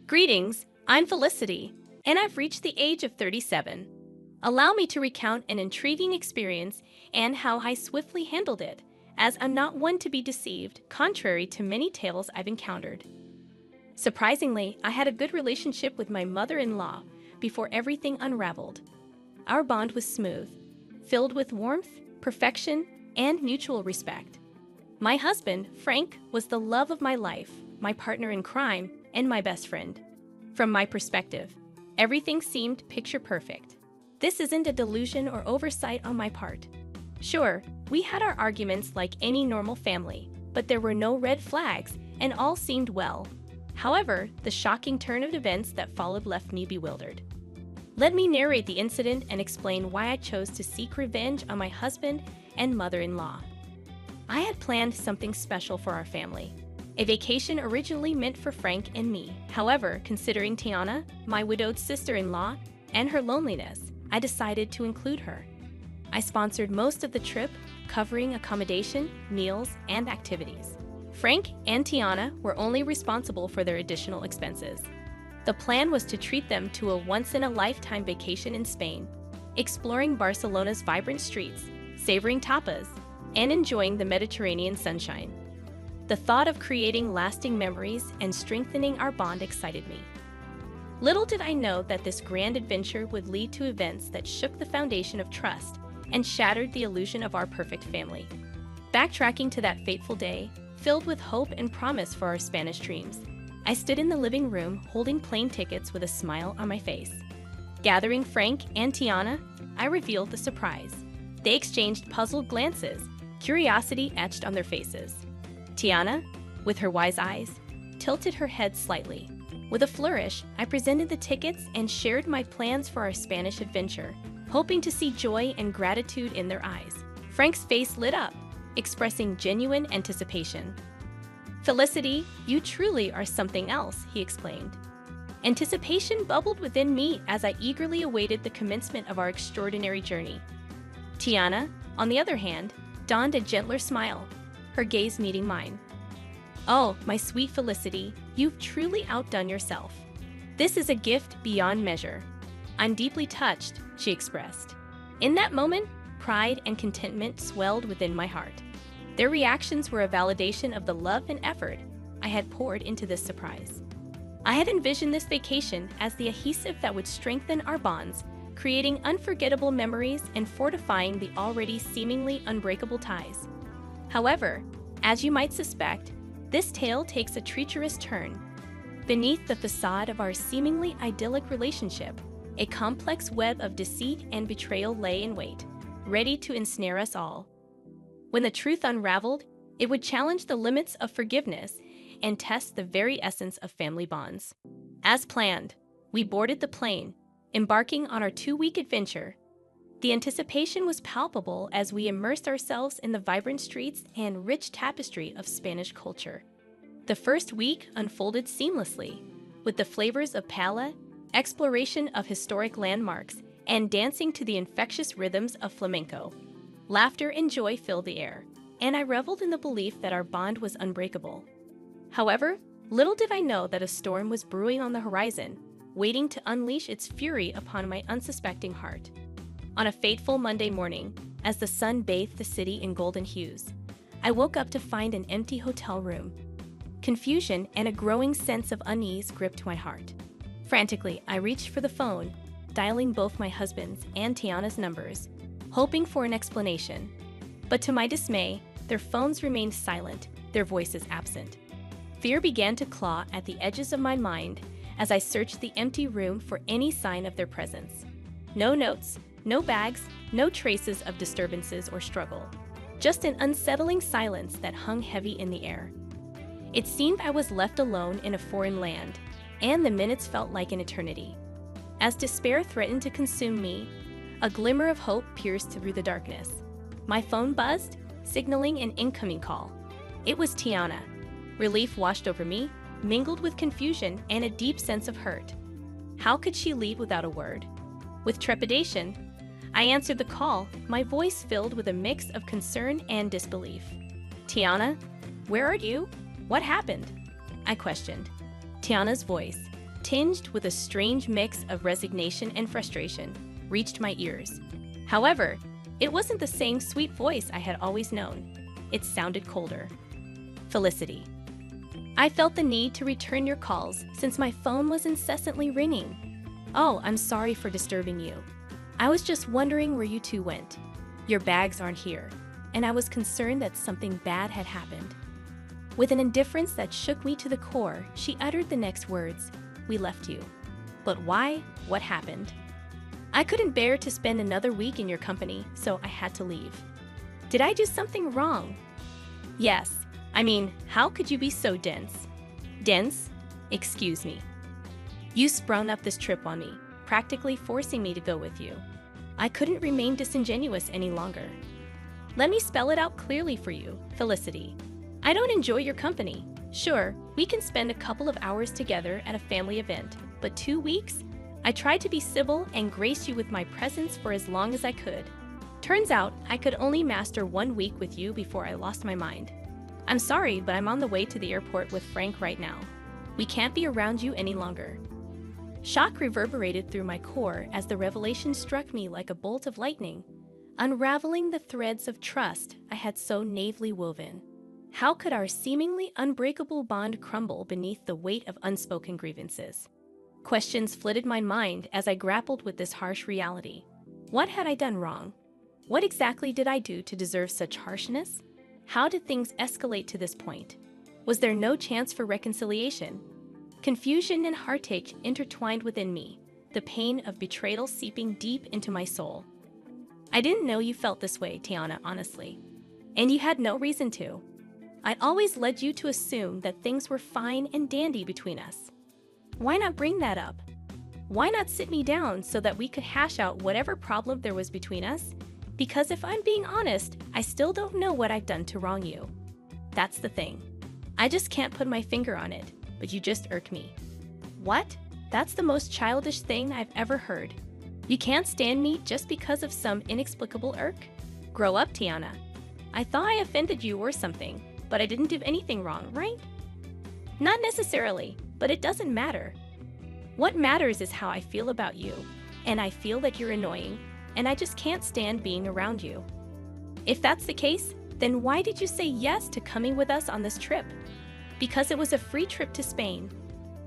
Greetings, I'm Felicity, and I've reached the age of 37. Allow me to recount an intriguing experience and how I swiftly handled it, as I'm not one to be deceived, contrary to many tales I've encountered. Surprisingly, I had a good relationship with my mother-in-law before everything unraveled. Our bond was smooth, filled with warmth, perfection, and mutual respect. My husband, Frank, was the love of my life, my partner in crime, and my best friend. From my perspective, everything seemed picture perfect. This isn't a delusion or oversight on my part. Sure, we had our arguments like any normal family, but there were no red flags and all seemed well. However, the shocking turn of events that followed left me bewildered. Let me narrate the incident and explain why I chose to seek revenge on my husband and mother-in-law. I had planned something special for our family. A vacation originally meant for Frank and me. However, considering Tiana, my widowed sister-in-law, and her loneliness, I decided to include her. I sponsored most of the trip, covering accommodation, meals, and activities. Frank and Tiana were only responsible for their additional expenses. The plan was to treat them to a once-in-a-lifetime vacation in Spain, exploring Barcelona's vibrant streets, savoring tapas, and enjoying the Mediterranean sunshine. The thought of creating lasting memories and strengthening our bond excited me. Little did I know that this grand adventure would lead to events that shook the foundation of trust and shattered the illusion of our perfect family. Backtracking to that fateful day, filled with hope and promise for our Spanish dreams, I stood in the living room holding plane tickets with a smile on my face. Gathering Frank and Tiana, I revealed the surprise. They exchanged puzzled glances, curiosity etched on their faces. Tiana, with her wise eyes, tilted her head slightly. With a flourish, I presented the tickets and shared my plans for our Spanish adventure, hoping to see joy and gratitude in their eyes. Frank's face lit up, expressing genuine anticipation. "Felicity, you truly are something else," he exclaimed. Anticipation bubbled within me as I eagerly awaited the commencement of our extraordinary journey. Tiana, on the other hand, donned a gentler smile, her gaze meeting mine. "Oh, my sweet Felicity, you've truly outdone yourself. This is a gift beyond measure. I'm deeply touched," she expressed. In that moment, pride and contentment swelled within my heart. Their reactions were a validation of the love and effort I had poured into this surprise. I had envisioned this vacation as the adhesive that would strengthen our bonds, creating unforgettable memories and fortifying the already seemingly unbreakable ties. However, as you might suspect, this tale takes a treacherous turn. Beneath the facade of our seemingly idyllic relationship, a complex web of deceit and betrayal lay in wait, ready to ensnare us all. When the truth unraveled, it would challenge the limits of forgiveness and test the very essence of family bonds. As planned, we boarded the plane, embarking on our 2-week adventure. The anticipation was palpable as we immersed ourselves in the vibrant streets and rich tapestry of Spanish culture. The first week unfolded seamlessly, with the flavors of paella, exploration of historic landmarks, and dancing to the infectious rhythms of flamenco. Laughter and joy filled the air, and I reveled in the belief that our bond was unbreakable. However, little did I know that a storm was brewing on the horizon, waiting to unleash its fury upon my unsuspecting heart. On a fateful Monday morning, as the sun bathed the city in golden hues, I woke up to find an empty hotel room. Confusion and a growing sense of unease gripped my heart. Frantically, I reached for the phone, dialing both my husband's and Tiana's numbers, hoping for an explanation. But to my dismay, their phones remained silent, their voices absent. Fear began to claw at the edges of my mind as I searched the empty room for any sign of their presence. No notes, no bags, no traces of disturbances or struggle. Just an unsettling silence that hung heavy in the air. It seemed I was left alone in a foreign land, and the minutes felt like an eternity. As despair threatened to consume me, a glimmer of hope pierced through the darkness. My phone buzzed, signaling an incoming call. It was Tiana. Relief washed over me, mingled with confusion and a deep sense of hurt. How could she leave without a word? With trepidation, I answered the call, my voice filled with a mix of concern and disbelief. "Tiana, where are you? What happened?" I questioned. Tiana's voice, tinged with a strange mix of resignation and frustration, reached my ears. However, it wasn't the same sweet voice I had always known. It sounded colder. Felicity. I felt the need to return your calls since my phone was incessantly ringing. Oh, I'm sorry for disturbing you. I was just wondering where you two went. Your bags aren't here, and I was concerned that something bad had happened. With an indifference that shook me to the core, she uttered the next words, "We left you." But why? What happened? I couldn't bear to spend another week in your company, so I had to leave. Did I do something wrong? Yes. I mean, how could you be so dense? Dense? Excuse me. You sprung up this trip on me, practically forcing me to go with you. I couldn't remain disingenuous any longer. Let me spell it out clearly for you, Felicity. I don't enjoy your company. Sure, we can spend a couple of hours together at a family event, but 2 weeks? I tried to be civil and grace you with my presence for as long as I could. Turns out, I could only master 1 week with you before I lost my mind. I'm sorry, but I'm on the way to the airport with Frank right now. We can't be around you any longer. Shock reverberated through my core as the revelation struck me like a bolt of lightning, unraveling the threads of trust I had so naively woven. How could our seemingly unbreakable bond crumble beneath the weight of unspoken grievances? Questions flooded my mind as I grappled with this harsh reality. What had I done wrong? What exactly did I do to deserve such harshness? How did things escalate to this point? Was there no chance for reconciliation? Confusion and heartache intertwined within me, the pain of betrayal seeping deep into my soul. I didn't know you felt this way, Tiana, honestly. And you had no reason to. I'd always led you to assume that things were fine and dandy between us. Why not bring that up? Why not sit me down so that we could hash out whatever problem there was between us? Because if I'm being honest, I still don't know what I've done to wrong you. That's the thing. I just can't put my finger on it, but you just irk me. What? That's the most childish thing I've ever heard. You can't stand me just because of some inexplicable irk? Grow up, Tiana. I thought I offended you or something, but I didn't do anything wrong, right? Not necessarily, but it doesn't matter. What matters is how I feel about you, and I feel that you're annoying, and I just can't stand being around you. If that's the case, then why did you say yes to coming with us on this trip? Because it was a free trip to Spain.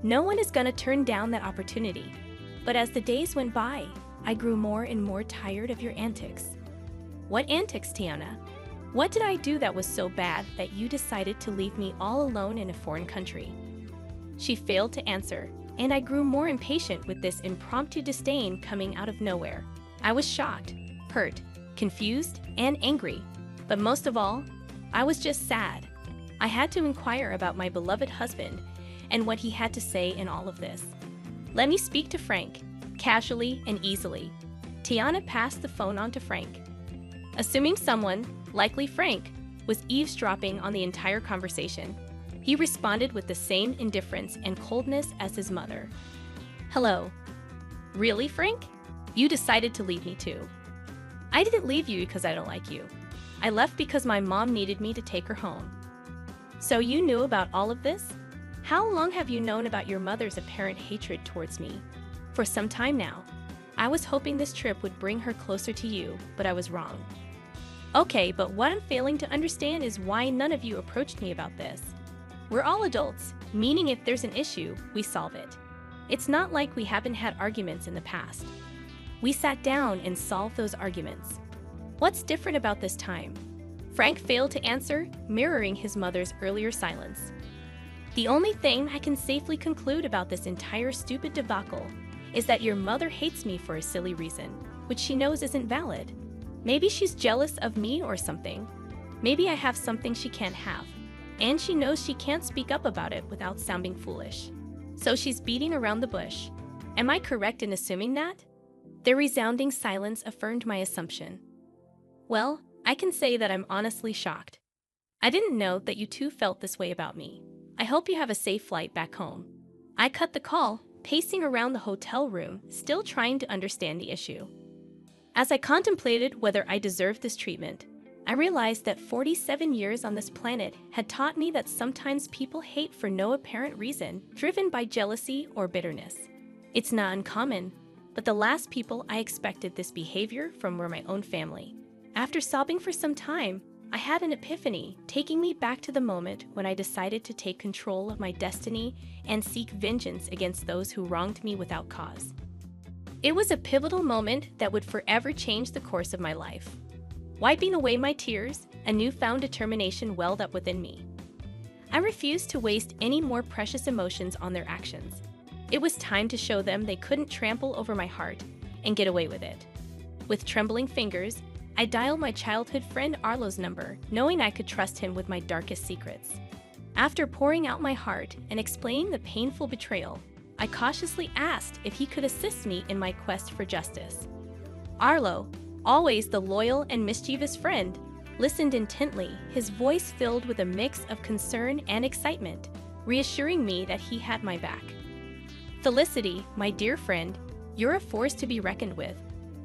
No one is gonna turn down that opportunity. But as the days went by, I grew more and more tired of your antics. What antics, Tiana? What did I do that was so bad that you decided to leave me all alone in a foreign country? She failed to answer, and I grew more impatient with this impromptu disdain coming out of nowhere. I was shocked, hurt, confused, and angry. But most of all, I was just sad. I had to inquire about my beloved husband and what he had to say in all of this. Let me speak to Frank, casually and easily. Tiana passed the phone on to Frank. Assuming someone, likely Frank, was eavesdropping on the entire conversation, he responded with the same indifference and coldness as his mother. Hello. Really, Frank? You decided to leave me too. I didn't leave you because I don't like you. I left because my mom needed me to take her home. So you knew about all of this? How long have you known about your mother's apparent hatred towards me? For some time now. I was hoping this trip would bring her closer to you, but I was wrong. Okay, but what I'm failing to understand is why none of you approached me about this. We're all adults, meaning if there's an issue, we solve it. It's not like we haven't had arguments in the past. We sat down and solved those arguments. What's different about this time? Frank failed to answer, mirroring his mother's earlier silence. The only thing I can safely conclude about this entire stupid debacle is that your mother hates me for a silly reason, which she knows isn't valid. Maybe she's jealous of me or something. Maybe I have something she can't have, and she knows she can't speak up about it without sounding foolish. So she's beating around the bush. Am I correct in assuming that? Their resounding silence affirmed my assumption. Well, I can say that I'm honestly shocked. I didn't know that you two felt this way about me. I hope you have a safe flight back home. I cut the call, pacing around the hotel room, still trying to understand the issue. As I contemplated whether I deserved this treatment, I realized that 47 years on this planet had taught me that sometimes people hate for no apparent reason, driven by jealousy or bitterness. It's not uncommon, but the last people I expected this behavior from were my own family. After sobbing for some time, I had an epiphany, taking me back to the moment when I decided to take control of my destiny and seek vengeance against those who wronged me without cause. It was a pivotal moment that would forever change the course of my life. Wiping away my tears, a newfound determination welled up within me. I refused to waste any more precious emotions on their actions. It was time to show them they couldn't trample over my heart and get away with it. With trembling fingers, I dialed my childhood friend Arlo's number, knowing I could trust him with my darkest secrets. After pouring out my heart and explaining the painful betrayal, I cautiously asked if he could assist me in my quest for justice. Arlo, always the loyal and mischievous friend, listened intently, his voice filled with a mix of concern and excitement, reassuring me that he had my back. Felicity, my dear friend, you're a force to be reckoned with,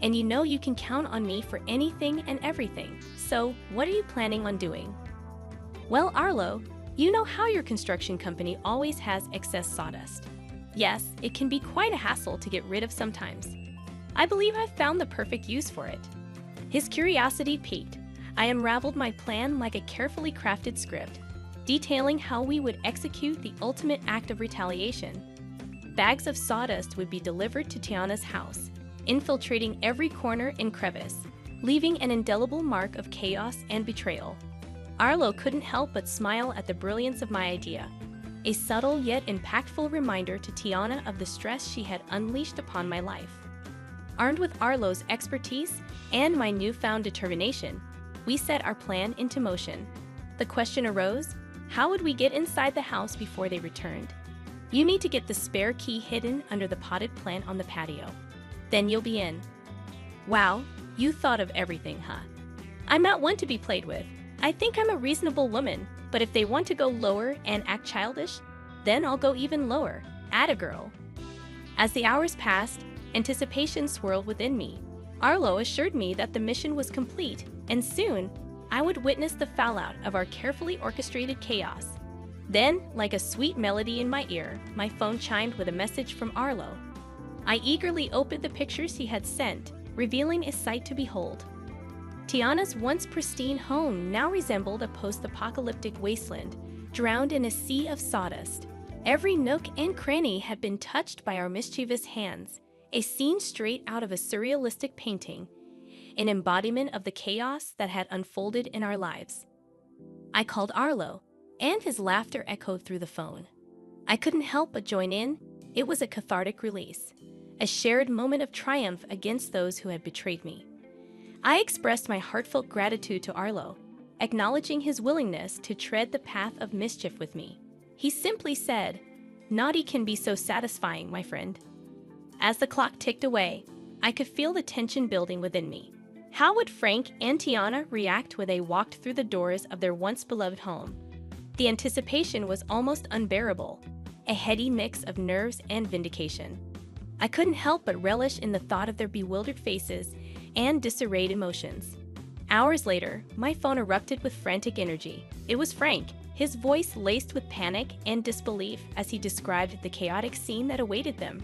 and you know you can count on me for anything and everything. So, what are you planning on doing? Well, Arlo, you know how your construction company always has excess sawdust. Yes, it can be quite a hassle to get rid of sometimes. I believe I've found the perfect use for it. His curiosity piqued. I unraveled my plan like a carefully crafted script, detailing how we would execute the ultimate act of retaliation. Bags of sawdust would be delivered to Tiana's house, infiltrating every corner and crevice, leaving an indelible mark of chaos and betrayal. Arlo couldn't help but smile at the brilliance of my idea, a subtle yet impactful reminder to Tiana of the stress she had unleashed upon my life. Armed with Arlo's expertise and my newfound determination, we set our plan into motion. The question arose, how would we get inside the house before they returned? You need to get the spare key hidden under the potted plant on the patio. Then you'll be in. Wow, you thought of everything, huh? I'm not one to be played with. I think I'm a reasonable woman, but if they want to go lower and act childish, then I'll go even lower. Atta girl. As the hours passed, anticipation swirled within me. Arlo assured me that the mission was complete, and soon, I would witness the fallout of our carefully orchestrated chaos. Then, like a sweet melody in my ear, my phone chimed with a message from Arlo. I eagerly opened the pictures he had sent, revealing a sight to behold. Tiana's once pristine home now resembled a post-apocalyptic wasteland, drowned in a sea of sawdust. Every nook and cranny had been touched by our mischievous hands, a scene straight out of a surrealistic painting, an embodiment of the chaos that had unfolded in our lives. I called Arlo, and his laughter echoed through the phone. I couldn't help but join in. It was a cathartic release, a shared moment of triumph against those who had betrayed me. I expressed my heartfelt gratitude to Arlo, acknowledging his willingness to tread the path of mischief with me. He simply said, "Naughty can be so satisfying, my friend." As the clock ticked away, I could feel the tension building within me. How would Frank and Tiana react when they walked through the doors of their once-beloved home? The anticipation was almost unbearable, a heady mix of nerves and vindication. I couldn't help but relish in the thought of their bewildered faces and disarrayed emotions. Hours later, my phone erupted with frantic energy. It was Frank, his voice laced with panic and disbelief as he described the chaotic scene that awaited them,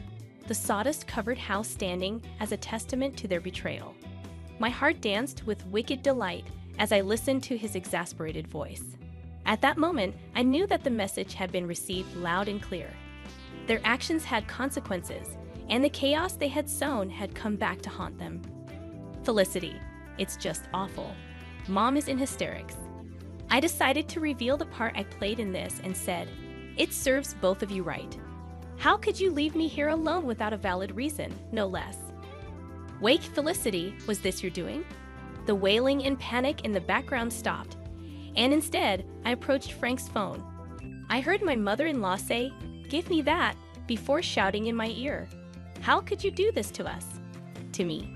the sawdust-covered house standing as a testament to their betrayal. My heart danced with wicked delight as I listened to his exasperated voice. At that moment, I knew that the message had been received loud and clear. Their actions had consequences, and the chaos they had sown had come back to haunt them. Felicity, it's just awful. Mom is in hysterics. I decided to reveal the part I played in this and said, "It serves both of you right. How could you leave me here alone without a valid reason, no less?" "Wake, Felicity, was this your doing?" The wailing and panic in the background stopped, and instead, I approached Frank's phone. I heard my mother-in-law say, "Give me that," before shouting in my ear, "How could you do this to us?" To me.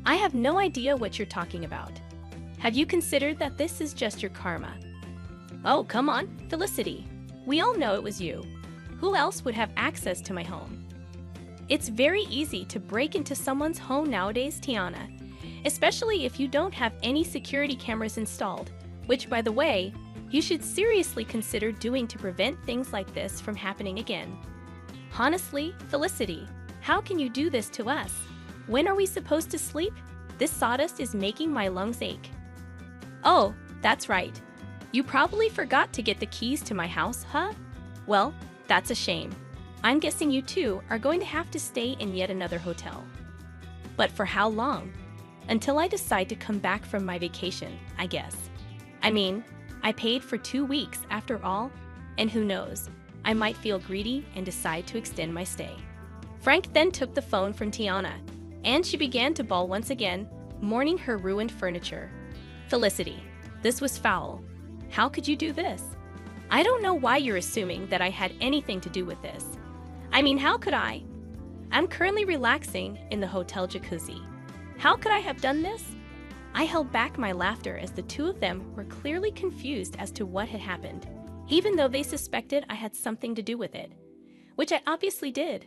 "I have no idea what you're talking about. Have you considered that this is just your karma?" "Oh, come on, Felicity. We all know it was you. Who else would have access to my home?" "It's very easy to break into someone's home nowadays, Tiana, especially if you don't have any security cameras installed, which, by the way, you should seriously consider doing to prevent things like this from happening again. Honestly, Felicity, how can you do this to us? When are we supposed to sleep? This sawdust is making my lungs ache. Oh, that's right. You probably forgot to get the keys to my house, huh? Well, that's a shame. I'm guessing you two are going to have to stay in yet another hotel. But for how long? Until I decide to come back from my vacation, I guess. I mean, I paid for 2 weeks after all, and who knows, I might feel greedy and decide to extend my stay. Frank then took the phone from Tiana, and she began to bawl once again, mourning her ruined furniture. Felicity, this was foul. How could you do this? I don't know why you're assuming that I had anything to do with this. I mean, how could I? I'm currently relaxing in the hotel jacuzzi. How could I have done this? I held back my laughter as the two of them were clearly confused as to what had happened, even though they suspected I had something to do with it, which I obviously did.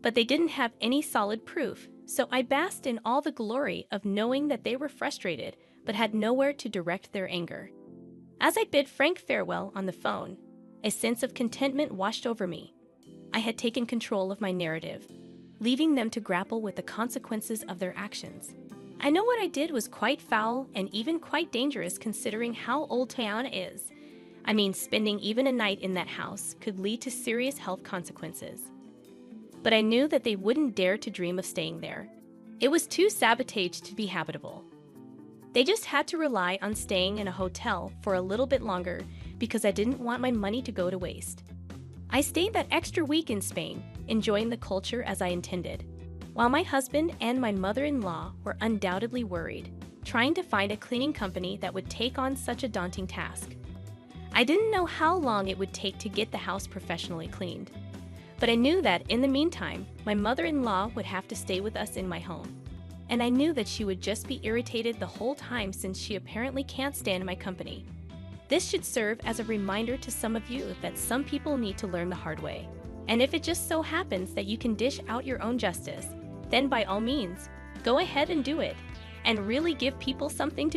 But they didn't have any solid proof, so I basked in all the glory of knowing that they were frustrated but had nowhere to direct their anger. As I bid Frank farewell on the phone, a sense of contentment washed over me. I had taken control of my narrative, leaving them to grapple with the consequences of their actions. I know what I did was quite foul and even quite dangerous considering how old Tiana is. I mean, spending even a night in that house could lead to serious health consequences. But I knew that they wouldn't dare to dream of staying there. It was too sabotaged to be habitable. They just had to rely on staying in a hotel for a little bit longer because I didn't want my money to go to waste. I stayed that extra week in Spain, enjoying the culture as I intended, while my husband and my mother-in-law were undoubtedly worried, trying to find a cleaning company that would take on such a daunting task. I didn't know how long it would take to get the house professionally cleaned, but I knew that in the meantime, my mother-in-law would have to stay with us in my home. And I knew that she would just be irritated the whole time since she apparently can't stand my company. This should serve as a reminder to some of you that some people need to learn the hard way. And if it just so happens that you can dish out your own justice, then by all means, go ahead and do it, and really give people something to